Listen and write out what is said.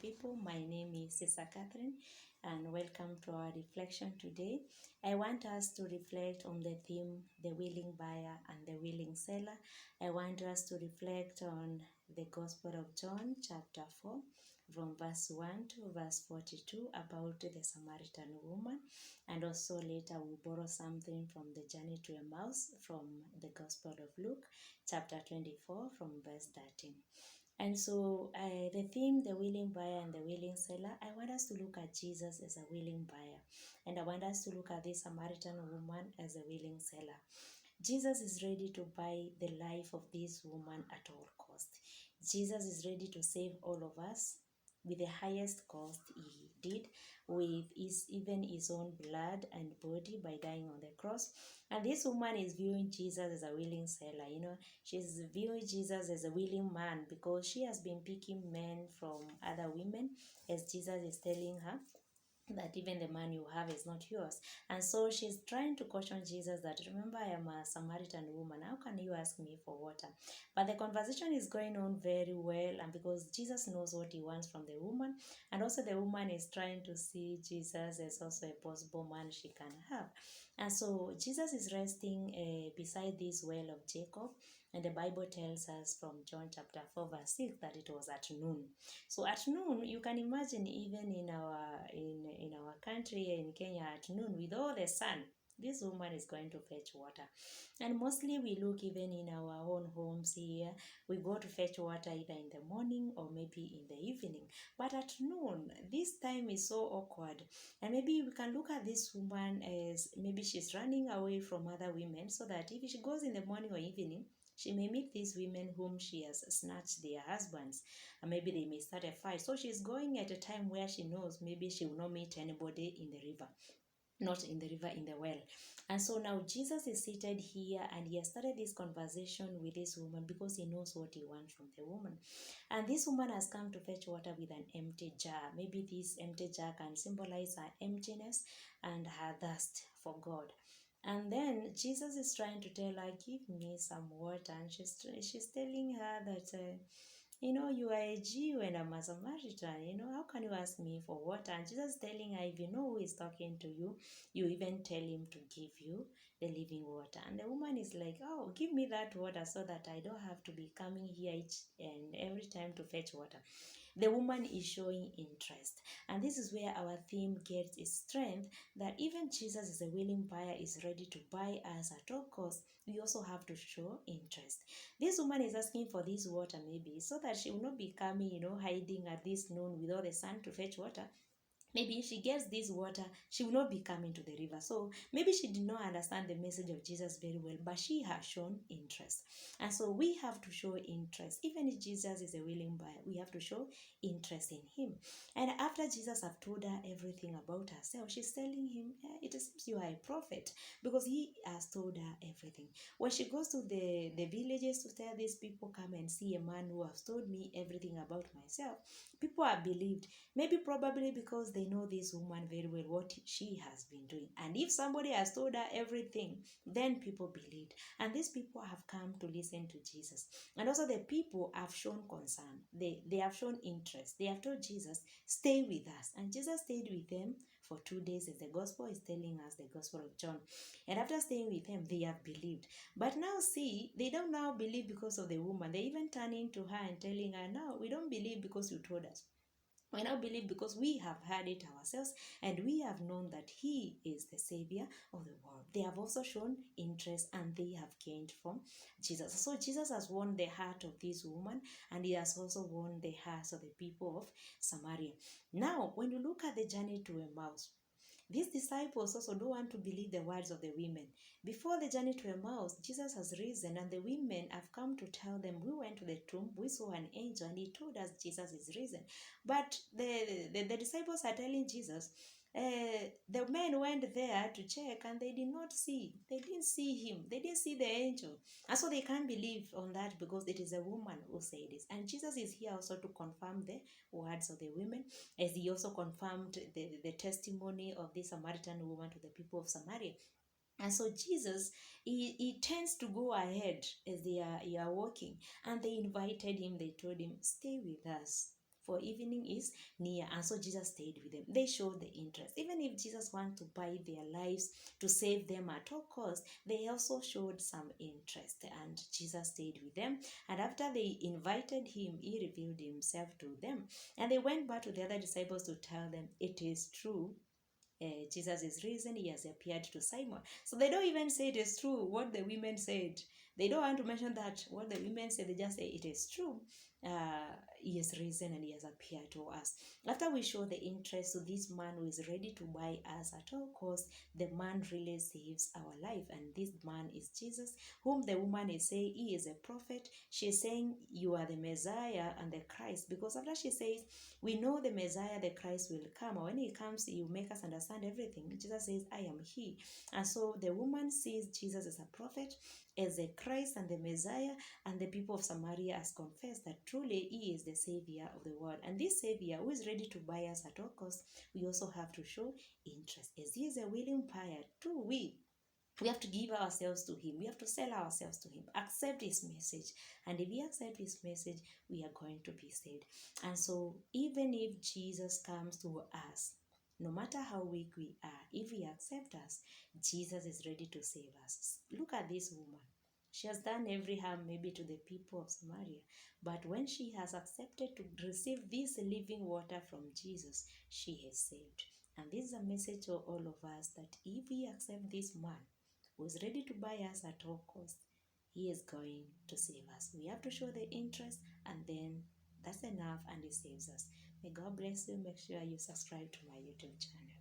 people. My name is Sister Catherine, and welcome to our reflection today. I want us to reflect on the theme, the willing buyer and the willing seller. I want us to reflect on the Gospel of John, chapter 4, from verse 1 to verse 42, about the Samaritan woman. And also later we'll borrow something from the journey to Emmaus from the Gospel of Luke, chapter 24, from verse 13. And so the theme, the willing buyer and the willing seller, I want us to look at Jesus as a willing buyer. And I want us to look at this Samaritan woman as a willing seller. Jesus is ready to buy the life of this woman at all cost. Jesus is ready to save all of us with the highest cost he did, with even his own blood and body by dying on the cross. And this woman is viewing Jesus as a willing seller. She's viewing Jesus as a willing man because she has been picking men from other women, as Jesus is telling her that even the man you have is not yours. And so she's trying to caution Jesus that, remember, I am a Samaritan woman. How can you ask me for water? But the conversation is going on very well, and because Jesus knows what he wants from the woman, and also the woman is trying to see Jesus as also a possible man she can have. And so Jesus is resting beside this well of Jacob, and the Bible tells us from John chapter 4 verse 6 that it was at noon. So at noon, you can imagine, even in our country, in Kenya, at noon, with all the sun, this woman is going to fetch water. And mostly we look, even in our own homes here, we go to fetch water either in the morning or maybe in the evening. But at noon, this time is so awkward. And maybe we can look at this woman as maybe she's running away from other women, so that if she goes in the morning or evening, she may meet these women whom she has snatched their husbands. And maybe they may start a fight. So she's going at a time where she knows maybe she will not meet anybody in the river. Not in the river, in the well. And so now Jesus is seated here, and he has started this conversation with this woman because he knows what he wants from the woman. And this woman has come to fetch water with an empty jar. Maybe this empty jar can symbolize her emptiness and her thirst for God. And then Jesus is trying to tell her, give me some water. And she's telling her that, you are a Jew and I'm a Samaritan. How can you ask me for water? And Jesus is telling her, if you know who is talking to you, you even tell him to give you the living water. And the woman is like, oh, give me that water so that I don't have to be coming here each and every time to fetch water. The woman is showing interest. And this is where our theme gets its strength, that even Jesus is a willing buyer, is ready to buy us at all costs. We also have to show interest. This woman is asking for this water maybe so that she will not be coming, hiding at this noon with all the sun to fetch water. Maybe if she gets this water, she will not be coming to the river. So maybe she did not understand the message of Jesus very well, but she has shown interest. And so we have to show interest. Even if Jesus is a willing buyer, we have to show interest in him. And after Jesus have told her everything about herself, she's telling him, it seems you are a prophet, because he has told her everything. When she goes to the villages to tell these people, come and see a man who has told me everything about myself, people are believed. Maybe probably because they know this woman very well, what she has been doing. And if somebody has told her everything, then people believed. And these people have come to listen to Jesus. And also the people have shown concern. They have shown interest. They have told Jesus, stay with us. And Jesus stayed with them for 2 days, as the gospel is telling us, the Gospel of John. And after staying with him, they have believed. But now see, they don't now believe because of the woman. They even turning to her and telling her, no, we don't believe because you told us. We now believe because we have heard it ourselves, and we have known that he is the Savior of the world. They have also shown interest, and they have gained from Jesus. So Jesus has won the heart of this woman, and he has also won the hearts of the people of Samaria. Now, when you look at the journey to Emmaus, these disciples also don't want to believe the words of the women. Before the journey to Emmaus, Jesus has risen, and the women have come to tell them, we went to the tomb, we saw an angel, and he told us Jesus is risen. But the disciples are telling Jesus, the men went there to check, and they did not see. They didn't see him. They didn't see the angel. And so they can't believe on that because it is a woman who said this. And Jesus is here also to confirm the words of the women, as he also confirmed the testimony of this Samaritan woman to the people of Samaria. And so Jesus, he tends to go ahead as they are walking. And they invited him. They told him, stay with us for evening is near. And so Jesus stayed with them. They showed the interest. Even if Jesus wanted to buy their lives to save them at all costs, they also showed some interest. And Jesus stayed with them. And after they invited him, he revealed himself to them. And they went back to the other disciples to tell them, it is true. Jesus is risen. He has appeared to Simon. So they don't even say it is true what the women said. They don't want to mention that what the women said. They just say it is true. He is risen and he has appeared to us. After we show the interest to this man who is ready to buy us at all costs, the man really saves our life. And this man is Jesus, whom the woman is saying he is a prophet. She is saying you are the Messiah and the Christ, because after she says we know the Messiah, the Christ will come, or when he comes he will make us understand everything, Jesus says I am he. And so the woman sees Jesus as a prophet, as a Christ and the Messiah, and the people of Samaria has confessed that truly he is the Savior of the world. And this Savior who is ready to buy us at all costs, we also have to show interest. As he is a willing buyer, too, we have to give ourselves to him. We have to sell ourselves to him, accept his message. And if we accept his message, we are going to be saved. And so even if Jesus comes to us, no matter how weak we are, if we accept us, Jesus is ready to save us. Look at this woman. She has done every harm maybe to the people of Samaria. But when she has accepted to receive this living water from Jesus, she is saved. And this is a message to all of us, that if we accept this man who is ready to buy us at all costs, he is going to save us. We have to show the interest, and then that's enough, and he saves us. May God bless you. Make sure you subscribe to my YouTube channel.